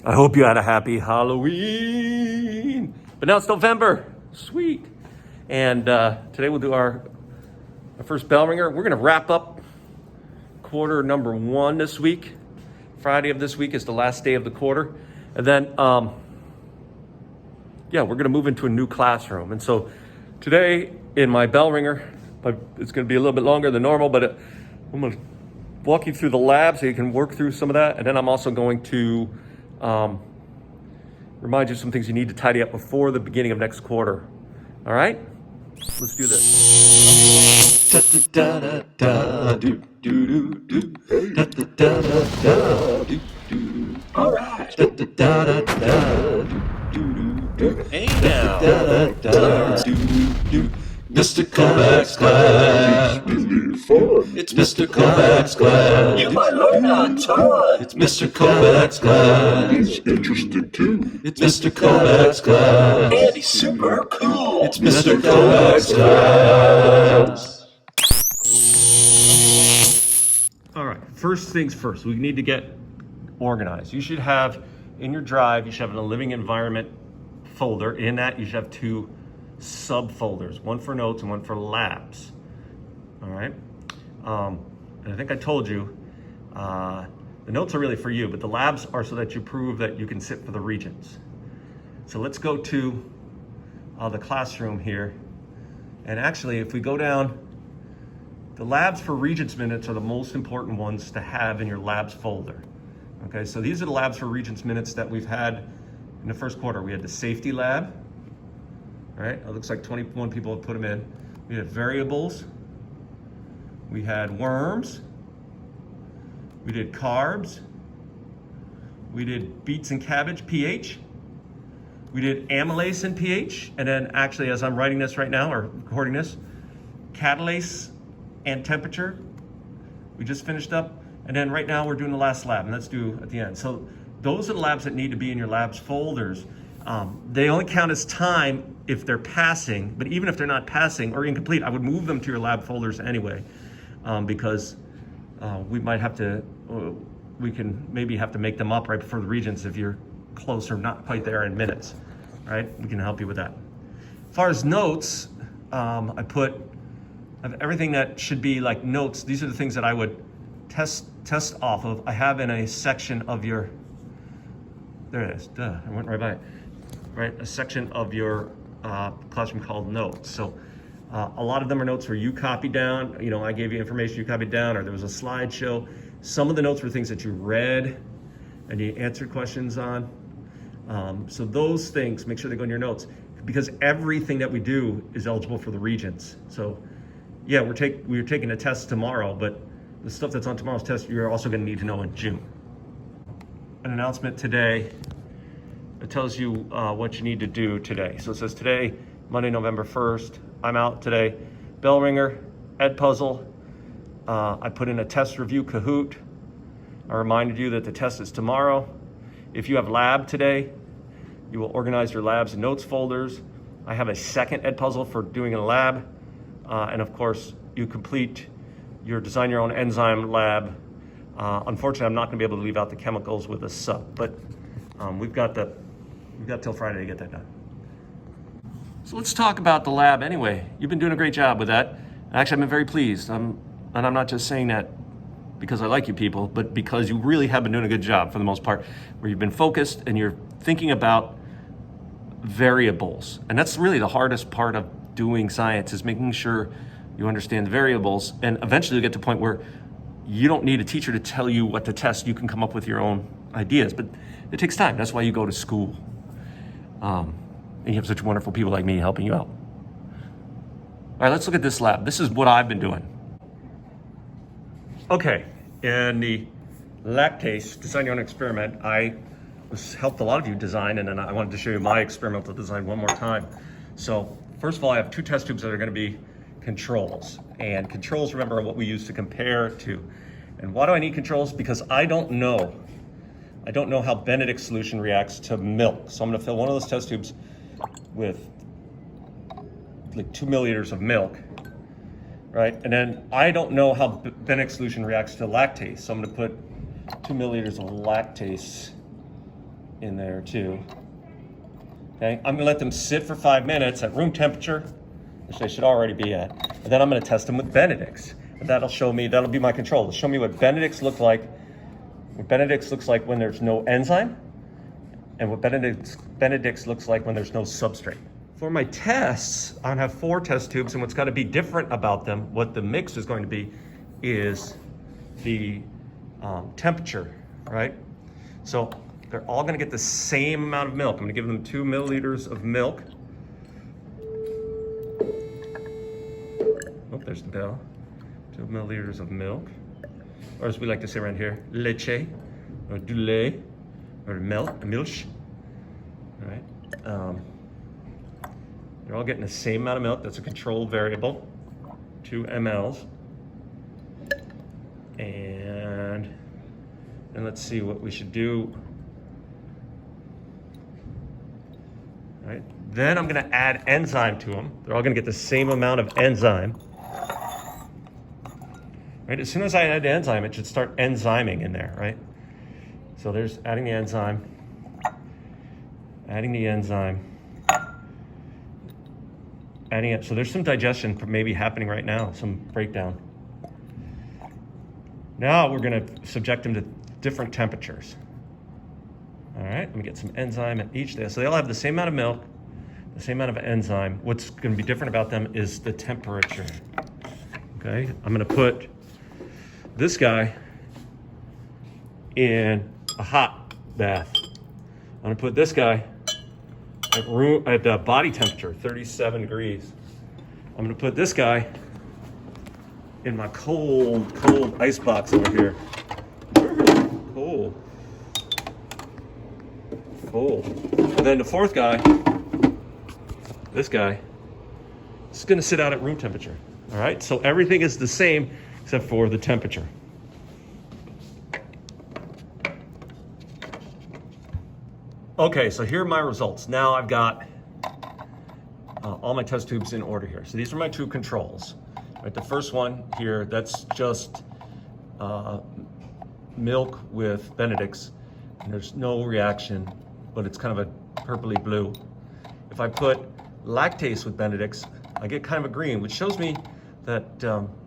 I hope you had a happy Halloween. But now it's November. Sweet. And today we'll do our first Bellringer. We're going to wrap up quarter number 1 this week. Friday of this week is the last day of the quarter. And then, we're going to move into a new classroom. And so today in my Bellringer, but it's going to be a little bit longer than normal, but I'm going to walk you through the lab so you can work through some of that. And then I'm also going to remind you of some things you need to tidy up before the beginning of next quarter. All right? Let's do this. All right. Hey now. Mr. Kovacs class. It's Mr. Kovacs class. You might learn a ton. It's Mr. Kovacs class. It's interesting too. It's Mr. Kovacs class. And he's super cool. It's Mr. Kovacs class. All right, first things first, we need to get organized. You should have, in your drive, you should have a living environment folder. In that, you should have 2 subfolders, one for notes and one for labs. All right, and I think I told you, the notes are really for you, but the labs are so that you prove that you can sit for the regents. So let's go to the classroom here. And actually, if we go down, the labs for Regents Minutes are the most important ones to have in your labs folder. Okay, so these are the labs for Regents Minutes that we've had in the first quarter. We had the safety lab. All right, it looks like 21 people have put them in. We had variables. We had worms. We did carbs. We did beets and cabbage, pH. We did amylase and pH. And then actually, as I'm writing this right now, or recording this, catalase and temperature. We just finished up. And then right now we're doing the last lab, and that's due at the end. So those are the labs that need to be in your labs folders. They only count as time if they're passing, but even if they're not passing or incomplete, I would move them to your lab folders anyway, because we might have to, we can maybe have to make them up right before the regents if you're close or not quite there in minutes, right? We can help you with that. As far as notes, I put everything that should be like notes. These are the things that I would test off of. I have in a section of your, there it is, duh, I went right by it. Right, a section of your classroom called notes. So a lot of them are notes where you copied down, you know, I gave you information you copied down, or there was a slideshow. Some of the notes were things that you read and you answered questions on. So those things, make sure they go in your notes, because everything that we do is eligible for the regents. So yeah, we're taking a test tomorrow, but the stuff that's on tomorrow's test, you're also gonna need to know in June. An announcement today. It tells you what you need to do today. So it says today, Monday, November 1st, I'm out today. Bellringer, Ed Puzzle. I put in a test review Kahoot. I reminded you that the test is tomorrow. If you have lab today, you will organize your labs and notes folders. I have a second Ed Puzzle for doing a lab. And of course, you complete your design your own enzyme lab. Unfortunately, I'm not gonna be able to leave out the chemicals with a sub, but we've got till Friday to get that done. So let's talk about the lab anyway. You've been doing a great job with that. Actually, I've been very pleased. And I'm not just saying that because I like you people, but because you really have been doing a good job for the most part, where you've been focused and you're thinking about variables. And that's really the hardest part of doing science, is making sure you understand the variables. And eventually you'll get to a point where you don't need a teacher to tell you what to test. You can come up with your own ideas, but it takes time. That's why you go to school. And you have such wonderful people like me helping you out. All right, let's look at this lab. This is what I've been doing. Okay, in the lactase, design your own experiment, I helped a lot of you design, and then I wanted to show you my experimental design one more time. So first of all, I have 2 test tubes that are gonna be controls. And controls, remember, are what we use to compare to. And why do I need controls? Because I don't know how Benedict solution reacts to milk. So I'm gonna fill one of those test tubes with like 2 milliliters of milk, right? And then I don't know how Benedict solution reacts to lactase. So I'm gonna put 2 milliliters of lactase in there too. Okay, I'm gonna let them sit for 5 minutes at room temperature, which they should already be at. And then I'm gonna test them with Benedict's. And that'll be my control. It'll show me what Benedict's look like. What Benedict's looks like when there's no enzyme, and what Benedict's looks like when there's no substrate. For my tests, I'm gonna have 4 test tubes, and what's gotta be different about them, what the mix is going to be, is the temperature, right? So they're all gonna get the same amount of milk. I'm gonna give them 2 milliliters of milk. Oh, there's the bell. 2 milliliters of milk. Or as we like to say around here, leche, or du lait, or milch. All right. They're all getting the same amount of milk. That's a controlled variable, 2 mLs. And let's see what we should do. All right. Then I'm gonna add enzyme to them. They're all gonna get the same amount of enzyme. Right, as soon as I add the enzyme, it should start enzyming in there, right? So there's adding the enzyme, adding it. So there's some digestion maybe happening right now, some breakdown. Now we're gonna subject them to different temperatures. All right, let me get some enzyme at each day. So they all have the same amount of milk, the same amount of enzyme. What's gonna be different about them is the temperature. Okay, I'm gonna put this guy in a hot bath. I'm gonna put this guy at body temperature, 37 degrees. I'm gonna put this guy in my cold ice box over here. Cold. And then the 4th guy, this guy, is gonna sit out at room temperature. All right, so everything is the same except for the temperature. Okay, so here are my results. Now I've got all my test tubes in order here. So these are my 2 controls. Right, the first one here, that's just milk with Benedict's, and there's no reaction, but it's kind of a purpley blue. If I put lactase with Benedict's, I get kind of a green, which shows me that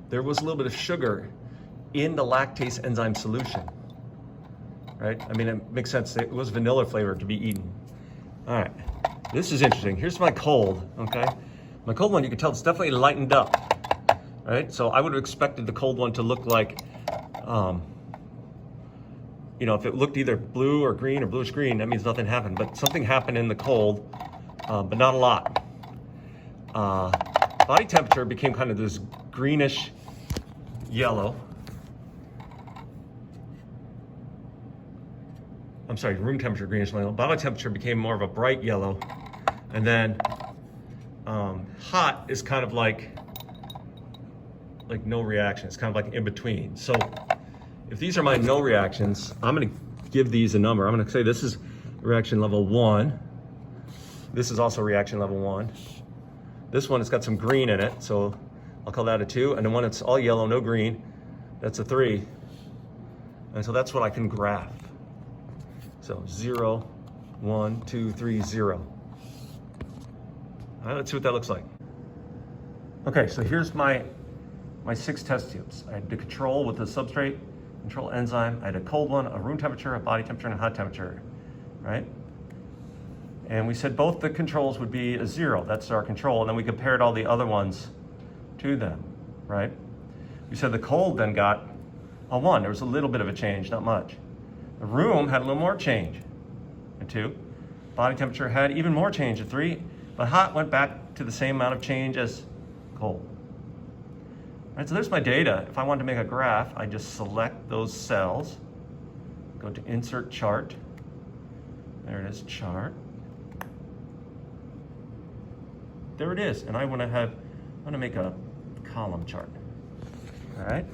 there was a little bit of sugar in the lactase enzyme solution, right? I mean, it makes sense. It was vanilla flavored to be eaten. All right, this is interesting. Here's my cold, okay? My cold one, you can tell it's definitely lightened up, right? So I would have expected the cold one to look like, you know, if it looked either blue or green or bluish green, that means nothing happened. But something happened in the cold, but not a lot. Body temperature became kind of this greenish yellow. I'm sorry, room temperature greenish yellow. Body temperature became more of a bright yellow. And then hot is kind of like no reaction. It's kind of like in between. So if these are my no reactions, I'm gonna give these a number. I'm gonna say this is reaction level 1. This is also reaction level 1. This one has got some green in it, so I'll call that a 2. And the one that's all yellow, no green, that's a 3. And so that's what I can graph. So 0, 1, 2, 3, 0. All right, let's see what that looks like. Okay, so here's my 6 test tubes. I had the control with the substrate, control enzyme. I had a cold one, a room temperature, a body temperature, and a hot temperature, right? And we said both the controls would be a 0. That's our control. And then we compared all the other ones to them, right? We said the cold then got a 1. There was a little bit of a change, not much. The room had a little more change, a 2. Body temperature had even more change, a 3. But hot went back to the same amount of change as cold. All right, so there's my data. If I wanted to make a graph, I just select those cells, go to Insert Chart. There it is, Chart. There it is, and I want to make a column chart. All right.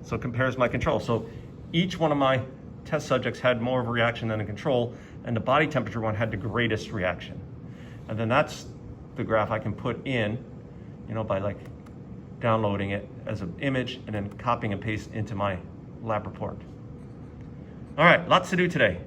So it compares my control. So each one of my test subjects had more of a reaction than a control, and the body temperature one had the greatest reaction. And then that's the graph I can put in, you know, by like downloading it as an image and then copying and pasting into my lab report. All right, lots to do today.